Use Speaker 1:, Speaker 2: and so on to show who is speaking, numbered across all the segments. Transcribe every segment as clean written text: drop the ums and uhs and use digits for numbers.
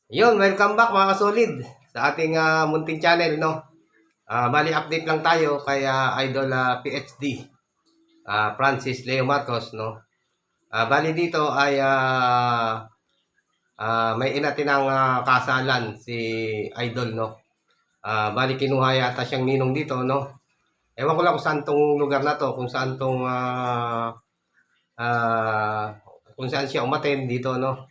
Speaker 1: Yun, welcome back mga kasolid sa ating munting channel, no? Bali update lang tayo kay Idol PhD Francis Leo Marcos, no? Bali dito ay may inatinang kasalan si Idol, no? Bali kinuha yata siyang ninong dito, no? Ewan ko lang kung saan tong lugar na to, kung saan tong kung saan siya umaten dito, no?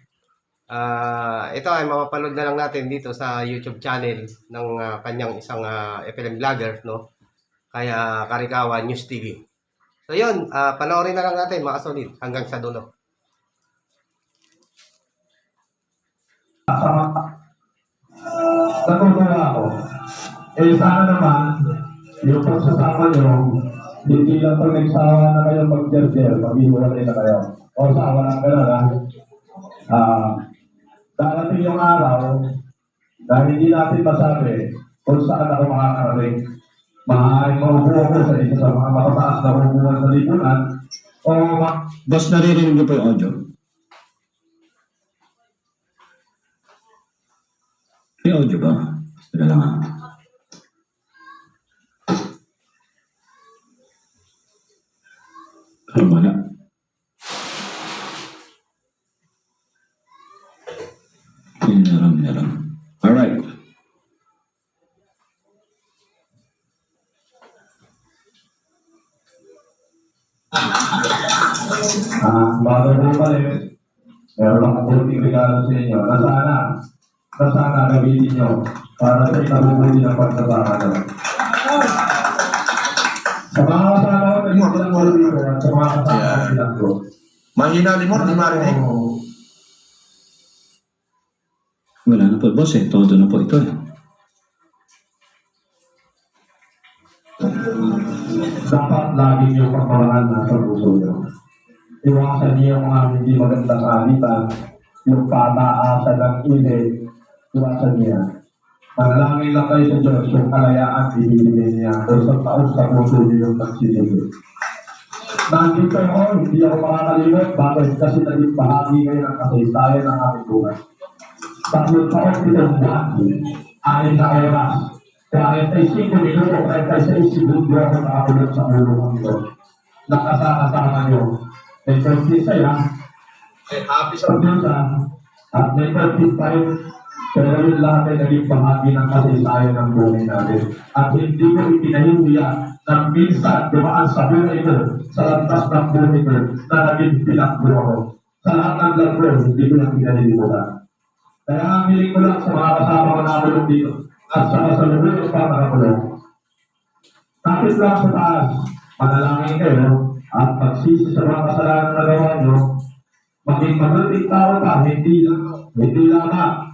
Speaker 1: Ito ay mapapanood na lang natin dito sa YouTube channel ng kanyang isang FLM vlogger, no? Kaya Karikawa News TV. So yun, panoorin na lang natin mga solid hanggang sa dulo.
Speaker 2: Natutuwa ako. Sana naman, yung pagsasama nyo, hindi lang pag nagsawa na kayo mag-jerjer, mag-iwalay na kayo. O sawa lang ka na, darating yung araw na hindi natin masabi kung saan ako makakarating. Maaaring maubuo ko sa isa sa mga makataas na hubungan sa lipunan o
Speaker 3: Boss, naririnig niyo po yung audio? May audio ba? Teka lang ha. Wala. Meron. Alright.
Speaker 2: bago po pala, meron akong kunting regalo sa inyo na sana gamitin nyo para sa itabubuti ng pagkasama nyo. Sa mga kasama ko, naging ilang wala dito at sa mga kasama ko ilang ko.
Speaker 4: Mahina limon, di marinig.
Speaker 3: Wala na po, boss eh. Todo na po ito eh.
Speaker 2: Dapat lagi yung pagmarangal na sa puso nyo. Iwasan niyo yung mga hindi magandang alitan, yung pataasan ng ilig, iwasan niya. Manalangin lang kayo sa Diyos, yung kalayaan ibibigay niya, o sa taos sa puso niyo yung pagsisigil. Nandito ako, hindi ako makakalimot, bakit? Kasi naging bahagi kayo ng kasaysayan ng aming buhay. 3 taon itong buwan, 6 na oras, 45 minuto, 36 segundo ako nakakulot sa ulo ng ito. Nakasama nyo. May 26 may happy sa Diyos at may 35, pero yung lahat ay naging bahagi ng kasaysayan ng buhay natin. At hindi ko ipinahihiya na minsan dumaan sa buhay ko, sa lantas ng buhay ko, na naging pinakbo ako. Sa lahat ng lagro, hindi ko yung pinahilimutan. Kaya ang hiling ko lang sa mga kasama ko nakulong dito at sa kasalubong pa nakakulong. Tapos lang sa taas, manalangin kayo at magsisi sa mga kasalanan na gawa nyo, maging mabuting tao pa, hindi lamang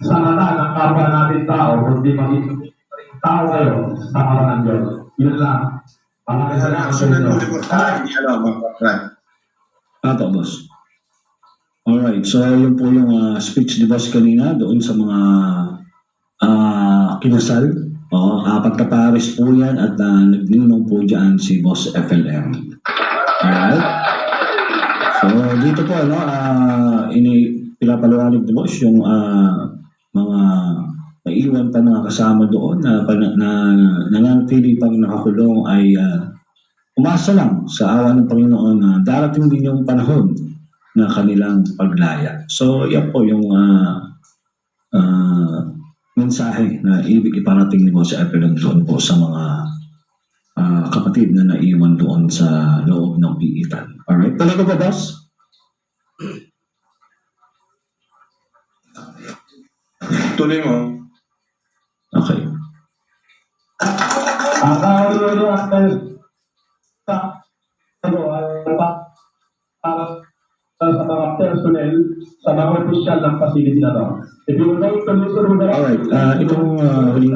Speaker 2: sa mata ng kapwa natin tao, kundi maging tao kayo sa kapwa ng Diyos. Yun lang. Maraming salamat sa inyo.
Speaker 3: Ato, boss. Alright, so yun po yung speech ni boss kanina doon sa mga kinasal. Pagkapares po yan at nagninong po dyan si Boss FLM. Alright? So dito po, pinapaliwanag ni boss yung mga naiwan pa mga kasama doon na nananatili pang nakakulong ay umasa lang sa awa ng Panginoon na darating din yung panahon na kanilang paglaya. So yan po yung mensahe na ibig iparating ni Boss FLM doon po sa mga kapatid na naiwan doon sa loob ng piitan. Alright? Talaga ba, boss?
Speaker 4: Tuloy mo.
Speaker 3: Okay.
Speaker 2: Ang kaulo at sa mga personnel, sa mga opisyal ng facility na to. If you would like to listen to
Speaker 3: Alright. Itong huling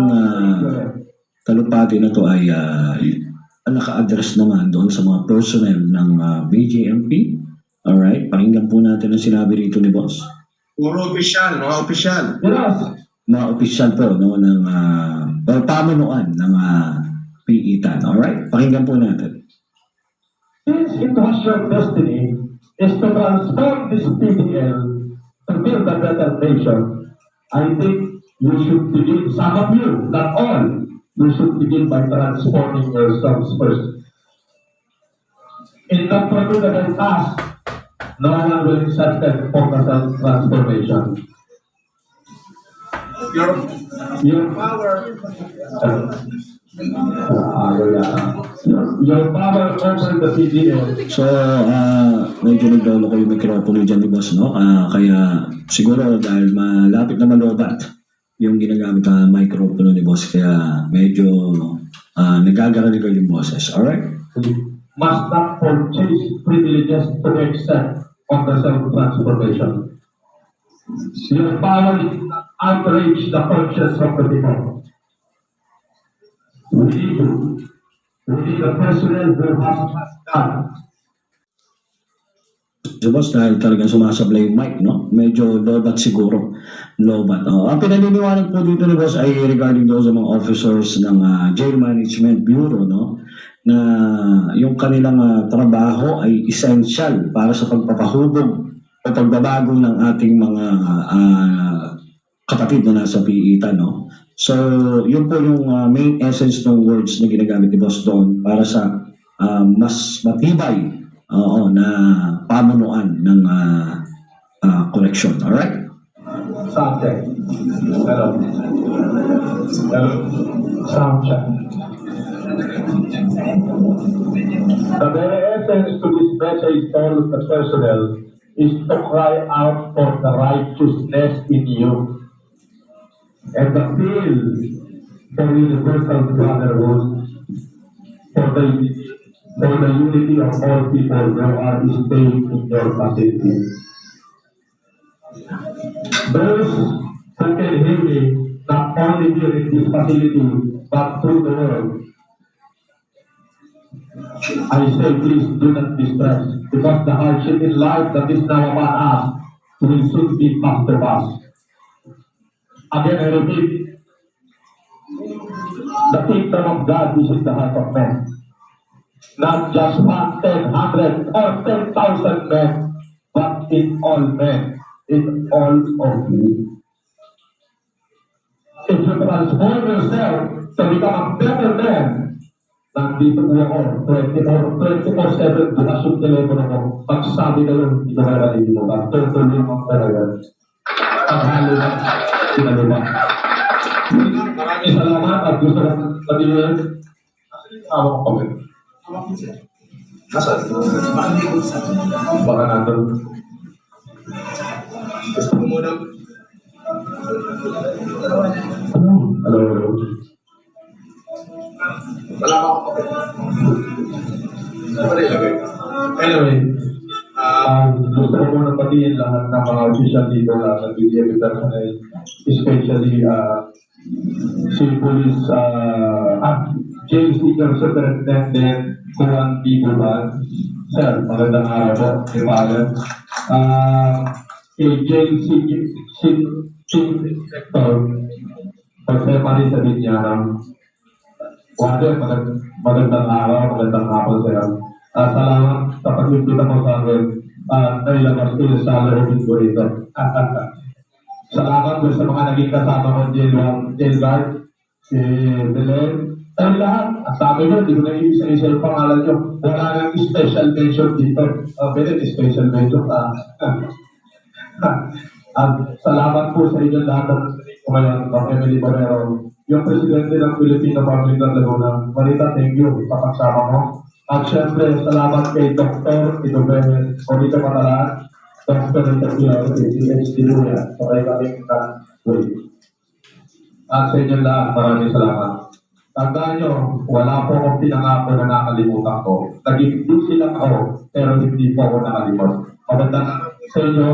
Speaker 3: talupati na to ay naka-address naman doon sa mga personnel ng BJMP. Alright. Pakinggan po natin ang sinabi rito ni boss.
Speaker 4: Puro opisyal, mga opisyal.
Speaker 2: Yes.
Speaker 3: Mga opisyal po no, ng pamunuan ng piitan. Alright. Pakinggan po natin.
Speaker 2: Since it was your destiny is to transform this PDL to build a better nation, I think you should begin, some of you, not all, you should begin by transforming yourselves first. In the particular task, no one will accept that focus on transformation. Your power, your power over the PDL.
Speaker 3: So, medyo naglolo ko yung mikropono dyan ni boss, no? Kaya siguro dahil malapit na malobat yung ginagamit na microphone ni boss, kaya medyo nagagaragal yung boses. Alright?
Speaker 2: Must not purchase privileges to the extent of the self-transformation. Your power is not outrage the conscience of the people. We need a president who has done.
Speaker 3: So boss, dahil talagang sumasablay yung mic, no? Medyo lobat siguro. Lobat. Ang pinaniniwanag po dito ni boss ay regarding doon sa mga officers ng Jail Management Bureau, no? Na yung kanilang trabaho ay essential para sa pagpapahubog o pagbabago ng ating mga kapatid na nasa PITA, no? So, yun po yung main essence ng words na ginagamit ni boss doon para sa mas matibay na pamunuan ng correction. Alright?
Speaker 2: Sound check. Hello. Hello. Sound check. The very essence to this message to all of the personnel is to cry out for the righteousness in you and the feel for universal brotherhood, for the unity of all people who are staying in your facility. Those who can hear me, not only here in this facility, but through the world, I say please do not distress, because the hardship in life that is now upon us will soon be past the past. Again, I repeat, the kingdom of God is in the heart of man. Not just 1, 10, 100, or 10,000 men, but in all men, in all of you. If you transform yourself to become a better man, nandito po ako, 24/7, bukas yung telepono ko. Pagsabi kayo, hindi ko marinig mo ba? Tutuloy mo talaga. Ang halo na, sinalupa. Maraming salamat at gusto ko sabihin. Awa ko kami. Nasaan? Baka natin. Gusto mo muna. Hello. Wala pa ako. Anyway, gusto ko muna patiin lahat ng mga official dito na BGMP personnel, especially si Police Jail Senior Superintendent Juan P. Buban. Sir, magandang araw po, kay Father. Kay Jail Chief Inspector Jose Marisa Viñarang. Father, magandang araw, magandang hapon sa'yo. Salamat sa pag-imbita mo sa akin. Nailabas ko yung salary ko rito. Salamat sa mga naging kasama ko, jail guard, si Belen, tayo lahat. Sa akin yun, hindi ko na isa-isa yung pangalan nyo. Wala nang special mention dito. Belen, special mention ka. At salamat po sa inyo lahat ng ngayon, Emily Barrero, yung presidente ng Filipino Public ng Laguna. Marita, thank you sa pagsama mo. At syempre, salamat kay Dr. Idobel, Orita Matalaan, Dr. Interview, PhD Luya, sa kayo kaming ka-way. At sa inyo lahat, maraming salamat. Tandaan nyo, wala po akong pinangako na nakalimutan ko. Naging busy lang ako, pero hindi po ako nakalimot. Magandang sa inyo,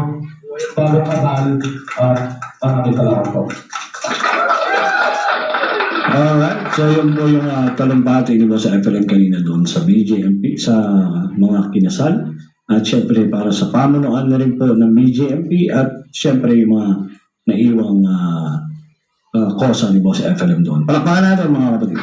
Speaker 2: bago kasal, at maraming salamat po.
Speaker 3: Alright, so yun po yung talumpati ni Boss FLM kanina doon sa BJMP, sa mga kinasal. At syempre para sa pamunuan na rin po ng BJMP at syempre yung mga naiwang kosa ni Boss FLM doon. Palakpakan natin mga kapatid.